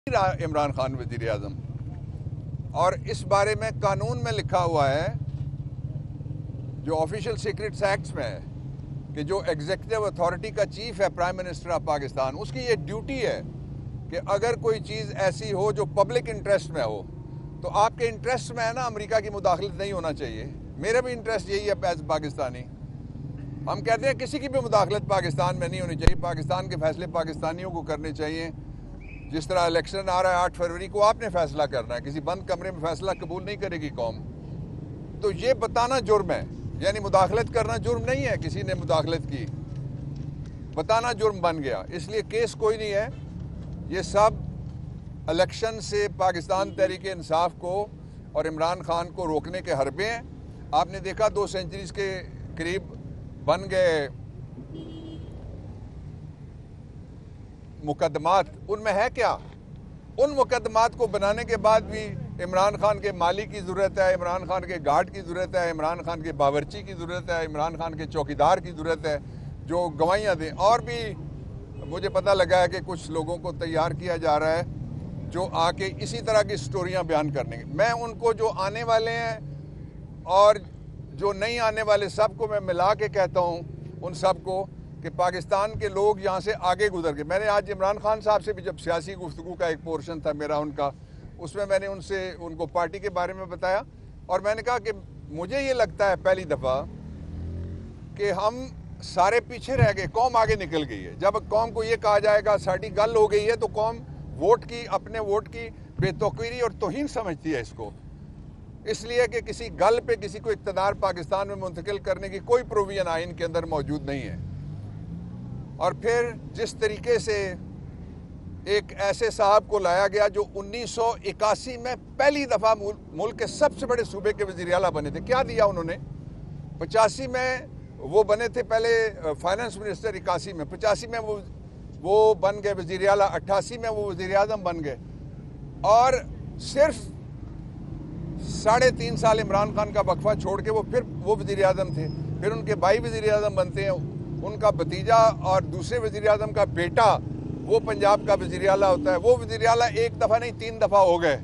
عمران خان وزیر اعظم، اور اس بارے میں قانون میں لکھا ہوا ہے جو آفیشل سیکرٹس ایکٹس میں ہے کہ جو ایگزیکٹو اتھارٹی کا چیف ہے پرائم منسٹر آف پاکستان، اس کی یہ ڈیوٹی ہے کہ اگر کوئی چیز ایسی ہو جو پبلک انٹرسٹ میں ہو تو آپ کے انٹرسٹ میں ہے نا، امریکہ کی مداخلت نہیں ہونا چاہیے۔ میرا بھی انٹرسٹ یہی ہے ایز پاکستانی۔ ہم کہتے ہیں کسی کی بھی مداخلت پاکستان میں نہیں ہونی چاہیے، پاکستان کے فیصلے پاکستانیوں کو کرنے چاہیے۔ جس طرح الیکشن آ رہا ہے 8 فروری کو، آپ نے فیصلہ کرنا ہے، کسی بند کمرے میں فیصلہ قبول نہیں کرے گی قوم۔ تو یہ بتانا جرم ہے، یعنی مداخلت کرنا جرم نہیں ہے، کسی نے مداخلت کی، بتانا جرم بن گیا۔ اس لیے کیس کوئی نہیں ہے، یہ سب الیکشن سے پاکستان تحریک انصاف کو اور عمران خان کو روکنے کے حربے ہیں۔ آپ نے دیکھا 2 سینچریز کے قریب بن گئے مقدمات، ان میں ہے کیا؟ ان مقدمات کو بنانے کے بعد بھی عمران خان کے مالی کی ضرورت ہے، عمران خان کے گارڈ کی ضرورت ہے، عمران خان کے باورچی کی ضرورت ہے، عمران خان کے چوکیدار کی ضرورت ہے جو گواہیاں دیں۔ اور بھی مجھے پتہ لگا ہے کہ کچھ لوگوں کو تیار کیا جا رہا ہے جو آ کے اسی طرح کی سٹوریاں بیان کرنے گے۔ میں ان کو جو آنے والے ہیں اور جو نہیں آنے والے سب کو میں ملا کے کہتا ہوں، ان سب کو کہ پاکستان کے لوگ یہاں سے آگے گزر گئے۔ میں نے آج عمران خان صاحب سے بھی جب سیاسی گفتگو کا ایک پورشن تھا میرا ان کا، اس میں نے ان کو پارٹی کے بارے میں بتایا، اور میں نے کہا کہ مجھے یہ لگتا ہے پہلی دفعہ کہ ہم سارے پیچھے رہ گئے، قوم آگے نکل گئی ہے۔ جب قوم کو یہ کہا جائے گا ساڑھی گل ہو گئی ہے تو قوم ووٹ کی، اپنے ووٹ کی بے توقیری اور توہین سمجھتی ہے اس کو، اس لیے کہ کسی گل پہ کسی کو اقتدار پاکستان میں منتقل کرنے کی کوئی پروویژن آئین کے اندر موجود نہیں ہے۔ اور پھر جس طریقے سے ایک ایسے صاحب کو لایا گیا جو 1981 میں پہلی دفعہ ملک کے سب سے بڑے صوبے کے وزیر اعلیٰ بنے تھے، کیا دیا انہوں نے؟ 85 میں وہ بنے تھے پہلے فائنانس منسٹر، 81 میں، 85 میں وہ بن گئے وزیر اعلیٰ، 88 میں وہ وزیر اعظم بن گئے، اور صرف 3.5 سال عمران خان کا وقفہ چھوڑ کے وہ وزیر اعظم تھے۔ پھر ان کے بھائی وزیر اعظم بنتے ہیں، ان کا بھتیجا اور دوسرے وزیر اعظم کا بیٹا وہ پنجاب کا وزیر اعلیٰ ہوتا ہے، وہ وزیر اعلیٰ 1 دفعہ نہیں 3 دفعہ ہو گئے۔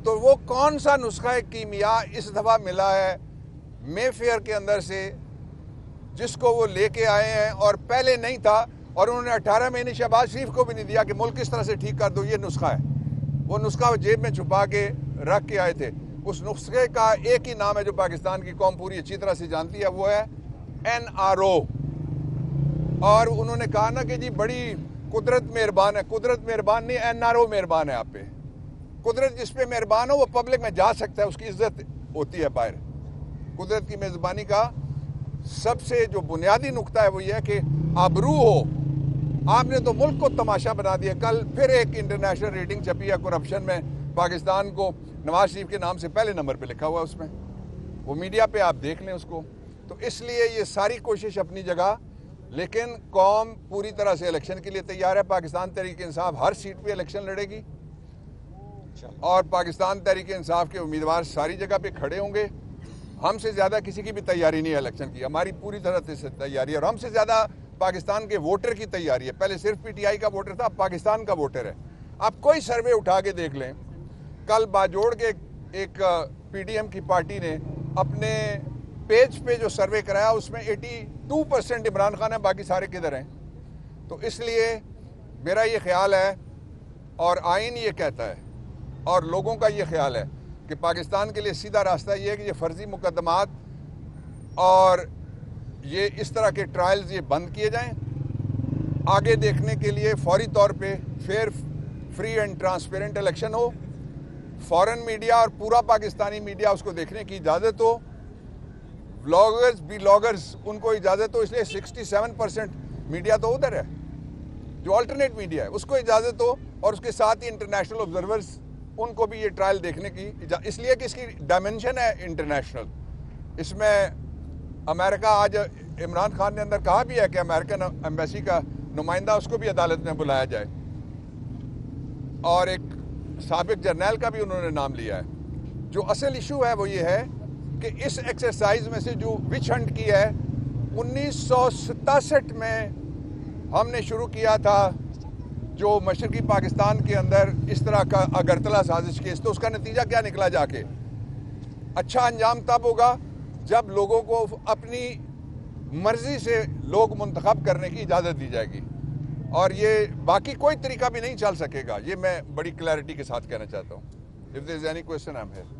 تو وہ کون سا نسخہ کیمیا اس دفعہ ملا ہے مے فیئر کے اندر سے، جس کو وہ لے کے آئے ہیں اور پہلے نہیں تھا، اور انہوں نے 18 مہینے شہباز شریف کو بھی نہیں دیا کہ ملک کس طرح سے ٹھیک کر دو، یہ نسخہ ہے۔ وہ نسخہ وہ جیب میں چھپا کے رکھ کے آئے تھے۔ اس نسخے کا ایک ہی نام ہے جو پاکستان کی قوم پوری اچھی طرح سے جانتی ہے، وہ ہے NRO۔ اور انہوں نے کہا نا کہ جی بڑی قدرت مہربان ہے، قدرت مہربان نہیں، NRO مہربان ہے آپ پہ۔ قدرت جس پہ مہربان ہو وہ پبلک میں جا سکتا ہے، اس کی عزت ہوتی ہے باہر۔ قدرت کی میزبانی کا سب سے جو بنیادی نقطہ ہے وہ یہ ہے کہ آبرو ہو۔ آپ نے تو ملک کو تماشا بنا دیا۔ کل پھر ایک انٹرنیشنل ریٹنگ چھپی ہے کرپشن میں، پاکستان کو نواز شریف کے نام سے پہلے نمبر پہ لکھا ہوا ہے، اس میں وہ میڈیا پہ آپ دیکھ لیں اس کو۔ تو اس لیے یہ ساری کوشش اپنی جگہ، لیکن قوم پوری طرح سے الیکشن کے لیے تیار ہے۔ پاکستان تحریک انصاف ہر سیٹ پہ الیکشن لڑے گی، اور پاکستان تحریک انصاف کے امیدوار ساری جگہ پہ کھڑے ہوں گے۔ ہم سے زیادہ کسی کی بھی تیاری نہیں ہے الیکشن کی، ہماری پوری طرح سے تیاری ہے، اور ہم سے زیادہ پاکستان کے ووٹر کی تیاری ہے۔ پہلے صرف PTI کا ووٹر تھا، اب پاکستان کا ووٹر ہے۔ آپ کوئی سروے اٹھا کے دیکھ لیں، کل باجوڑ کے ایک PDM کی پارٹی نے اپنے پیج پہ جو سروے کرایا اس میں 82% عمران خان ہے، باقی سارے کدھر ہیں؟ تو اس لیے میرا یہ خیال ہے، اور آئین یہ کہتا ہے، اور لوگوں کا یہ خیال ہے کہ پاکستان کے لیے سیدھا راستہ یہ ہے کہ یہ فرضی مقدمات اور یہ اس طرح کے ٹرائلز یہ بند کیے جائیں۔ آگے دیکھنے کے لیے فوری طور پہ fair, free and transparent election ہو، فورن میڈیا اور پورا پاکستانی میڈیا اس کو دیکھنے کی اجازت ہو، بلاگرز بھی لاگرز ان کو اجازت ہو، اس لیے 67% میڈیا تو ادھر ہے جو آلٹرنیٹ میڈیا ہے، اس کو اجازت ہو، اور اس کے ساتھ ہی انٹرنیشنل آبزرورز ان کو بھی یہ ٹرائل دیکھنے کی اس لیے کہ اس کی ڈائمنشن ہے انٹرنیشنل۔ اس میں امریکہ، آج عمران خان نے اندر کہا بھی ہے کہ امریکن ایمبیسی کا نمائندہ اس کو بھی عدالت میں بلایا جائے، اور ایک سابق جرنیل کا بھی انہوں نے نام لیا ہے۔ جو اصل ایشو ہے وہ یہ ہے کہ اس ایکسرسائز میں سے جو وچ ہنٹ کی ہے 1967 میں ہم نے شروع کیا تھا جو مشرقی پاکستان کے اندر اس طرح کا اگرتلا سازش کیس، تو اس کا نتیجہ کیا نکلا جا کے؟ اچھا انجام تب ہوگا جب لوگوں کو اپنی مرضی سے لوگ منتخب کرنے کی اجازت دی جائے گی، اور یہ باقی کوئی طریقہ بھی نہیں چل سکے گا. یہ میں بڑی کلیئرٹی کے ساتھ کہنا چاہتا ہوں. If there is any question, I'm here.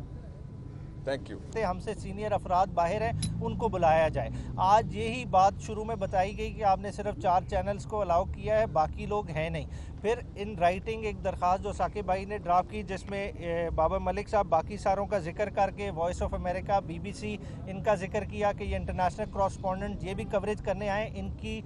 Thank you. ہم سے سینئر افراد باہر ہیں، ان کو بلایا جائے. آج یہی بات شروع میں بتائی گئی کہ آپ نے صرف 4 چینلز کو الاؤ کیا ہے، باقی لوگ ہیں نہیں. پھر ان رائٹنگ ایک درخواست جو ثاقب بھائی نے ڈرافٹ کی، جس میں بابر ملک صاحب باقی ساروں کا ذکر کر کے وائس آف امریکہ، BBC ان کا ذکر کیا کہ یہ انٹرنیشنل کراسپونڈنٹ یہ بھی کوریج کرنے آئیں، ان کی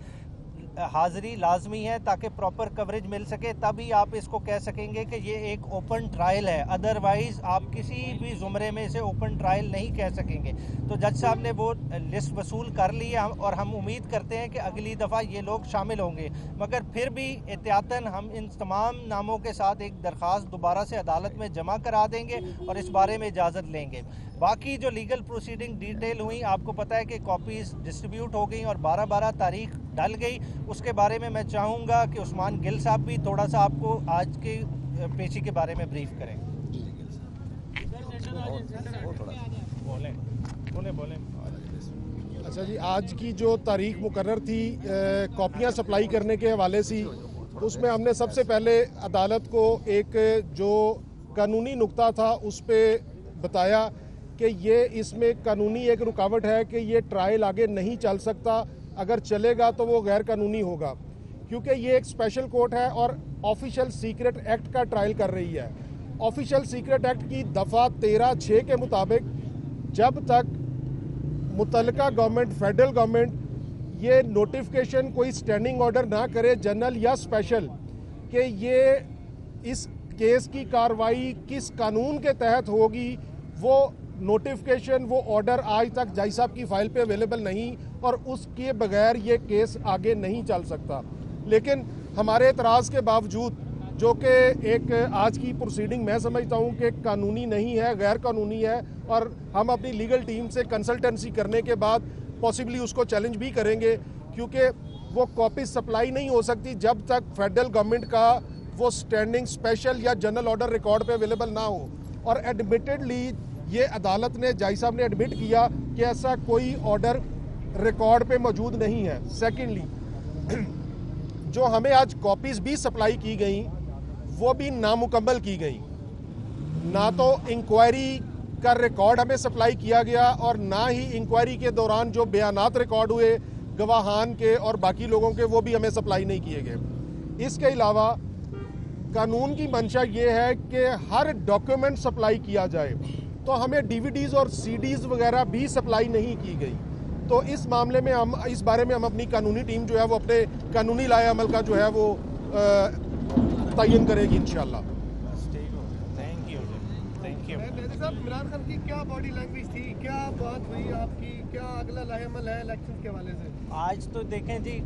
حاضری لازمی ہے تاکہ پراپر کوریج مل سکے. تبھی آپ اس کو کہہ سکیں گے کہ یہ ایک اوپن ٹرائل ہے. ادروائز آپ کسی بھی زمرے میں اسے اوپن ٹرائل نہیں کہہ سکیں گے. تو جج صاحب نے وہ لسٹ وصول کر لی ہے، اور ہم امید کرتے ہیں کہ اگلی دفعہ یہ لوگ شامل ہوں گے. مگر پھر بھی احتیاطاً ہم ان تمام ناموں کے ساتھ ایک درخواست دوبارہ سے عدالت میں جمع کرا دیں گے اور اس بارے میں اجازت لیں گے. باقی جو لیگل پروسیڈنگ ڈیٹیل ہوئی، آپ کو پتہ ہے کہ کاپیز ڈسٹریبیوٹ ہو گئیں اور 12 تاریخ ڈل گئی. اس کے بارے میں چاہوں گا کہ عثمان گل صاحب بھی تھوڑا سا آپ کو آج کی پیشی کے بارے میں بریف کریں. اچھا جی، آج کی جو تاریخ مقرر تھی کاپیاں سپلائی کرنے کے حوالے سے، اس میں ہم نے سب سے پہلے عدالت کو ایک جو قانونی نقطہ تھا اس پہ بتایا کہ یہ اس میں قانونی ایک رکاوٹ ہے کہ یہ ٹرائل آگے نہیں چل سکتا. اگر چلے گا تو وہ غیر قانونی ہوگا، کیونکہ یہ ایک اسپیشل کورٹ ہے اور آفیشل سیکرٹ ایکٹ کا ٹرائل کر رہی ہے. آفیشل سیکرٹ ایکٹ کی دفعہ 13(6) کے مطابق جب تک متعلقہ گورنمنٹ، فیڈرل گورنمنٹ یہ نوٹیفیکیشن کوئی سٹینڈنگ آرڈر نہ کرے جنرل یا اسپیشل کہ یہ اس کیس کی کارروائی کس قانون کے تحت ہوگی، وہ نوٹیفیکیشن، وہ آرڈر آج تک جج صاحب کی فائل پہ اویلیبل نہیں، اور اس کے بغیر یہ کیس آگے نہیں چل سکتا. لیکن ہمارے اعتراض کے باوجود، جو کہ ایک آج کی پروسیڈنگ میں سمجھتا ہوں کہ قانونی نہیں ہے، غیر قانونی ہے، اور ہم اپنی لیگل ٹیم سے کنسلٹنسی کرنے کے بعد پاسبلی اس کو چیلنج بھی کریں گے، کیونکہ وہ کاپیز سپلائی نہیں ہو سکتی جب تک فیڈرل گورنمنٹ کا وہ سٹینڈنگ اسپیشل یا جنرل آرڈر ریکارڈ پہ اویلیبل نہ ہو. اور ایڈمیٹڈلی یہ عدالت نے، جج صاحب نے ایڈمٹ کیا کہ ایسا کوئی آرڈر ریکارڈ پہ موجود نہیں ہے. سیکنڈلی، جو ہمیں آج کاپیز بھی سپلائی کی گئیں وہ بھی نامکمل کی گئیں. نہ تو انکوائری کا ریکارڈ ہمیں سپلائی کیا گیا، اور نہ ہی انکوائری کے دوران جو بیانات ریکارڈ ہوئے گواہان کے اور باقی لوگوں کے، وہ بھی ہمیں سپلائی نہیں کیے گئے. اس کے علاوہ قانون کی منشا یہ ہے کہ ہر ڈاکیومنٹ سپلائی کیا جائے، تو ہمیں DVDs اور CDs وغیرہ بھی سپلائی نہیں کی گئی. تو اس معاملے میں ہم، اس بارے میں ہم اپنی قانونی ٹیم جو ہے وہ اپنے قانونی لائحہ عمل کا جو ہے وہ تعین کرے گی انشاءاللہ. صاحب، عمران خان کی کیا باڈی لینگویج تھی، کیا بات ہوئی آپ کی، کیا اگلا لائحہ عمل ہے الیکشن کے حوالے سے؟ آج تو دیکھیں جی،